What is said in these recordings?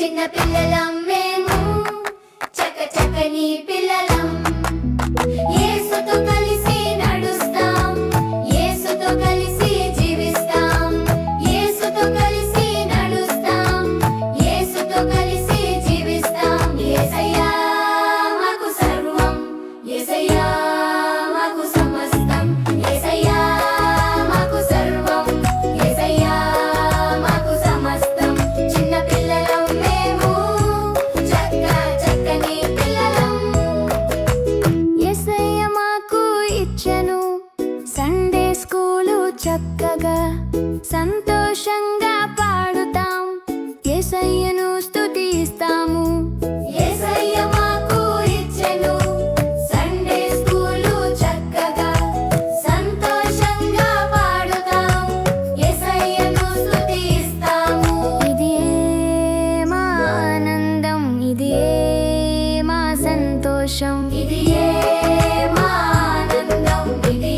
చిన్న పిల్లలం మేము చకచకని పిల్లలం యేసుతో కలిసి నడుస్తాం యేసుతో కలిసి జీవిస్తాం యేసుతో కలిసి నడుస్తాం యేసుతో కలిసి జీవిస్తాం యేసయ్యా మాకు సర్వం యేసయ్యా మాకు సమస్తం యేసయ్యా మాకు సర్వం యేసయ్యా మాకు సమస్తం చిన్న పిల్లలం మేము చక్కని పిల్లలం యేసయ్య మాకు ఇచ్చెను సండే స్కూలు చక్కగా సంతోషంగా పాడుతాం యేసయ్యను స్తుతిస్తాము యేసయ్య మాకు ఇచ్చెను సండే స్కూలు చక్కగా సంతోషంగా పాడుతాం యేసయ్యను స్తుతిస్తాము ఇది మా ఆనందం ఇది మా సంతోషం ఇది మా ఆనందం ఇది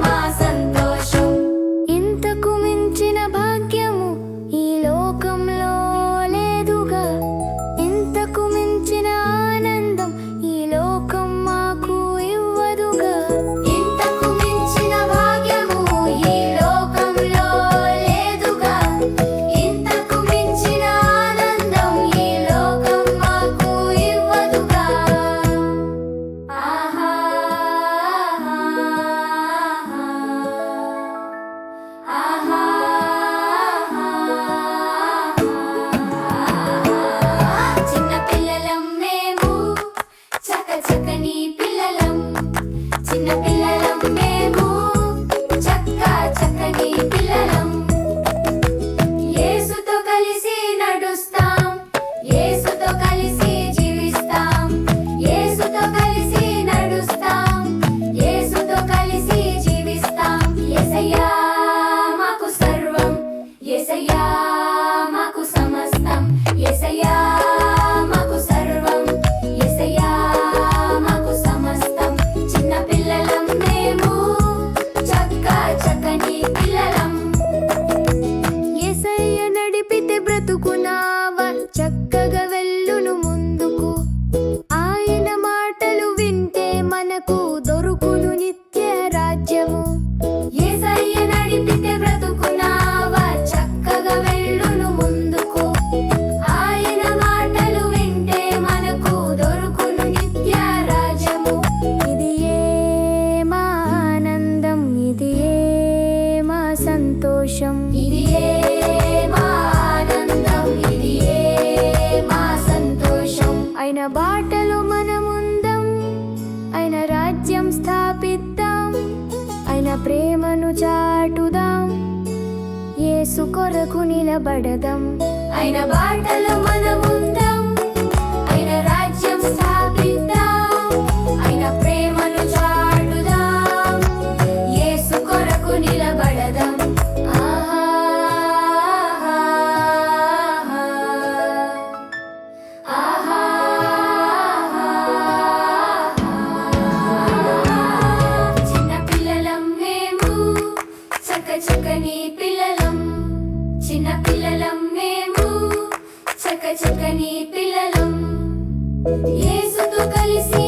మా సంతోషం ఇంతకు మించిన భాగ్యము ఈ లోకంలో లేదుగా ఇంతకు మించిన ఆనందం ఈ లోకం మాకు ఇవ్వదుగా ఇంతకు మించిన భాగ్యము ఈ లోకంలో లేదుగా ఇంతకు మించిన ఆనందం ఈ లోకం మాకు ఇవ్వదుగా ఆహా ఆహా చిన్న పిల్లలం మేము చకచకని పిల్లలం చిన్న పిల్లలం మేము చక్కని పిల్లలం యేసుతో కలిసి నడుస్తాం యేసుతో కలిసి జీవిస్తాం యేసుతో కలిసి నడుస్తాం యేసుతో కలిసి జీవిస్తాం యేసయ్యా మాకు సర్వం యేసయ్యా మాకు సమస్తం యేసయ్యా మాకు సర్వం యేసయ్యా మాకు సమస్తం చిన్న పిల్లలం మేము చక్కని పిల్లలం యేసయ్య నడిపితే బ్రతుకునావా చక్కగా వెళ్ళును ముందుకు ఆయన మాటలు వింటే మనకు దొరుకును నిత్య రాజ్యము యేసయ్య నడిపితే బ్రతుకునావా చక్కగా వెళ్ళును ముందుకు ఆయన మాటలు వింటే మనకు దొరుకును నిత్య రాజ్యము ఇది మా ఆనందం ఇది మా సంతోషం ఇది మా ఆనందం ఇది మా సంతోషం ఆయన బాటలో మనముందాం ఆయన రాజ్యం స్థాపిద్దాం ఆయన ప్రేమను చాటుదాం యేసు కొరకు నిలబడదాం ఆయన బాటలో మనముందాం ఆయన రాజ్యం స్థాపిద్దాం ఆయన ప్రేమను చాటుదాం యేసు కొరకు నిలబడదాం ఆహా ఆహా చిన్న పిల్లలం మేము చకచకని పిల్లలం చిన్న పిల్లలం మేము చకచకని పిల్లలం యేసుతో కలిసి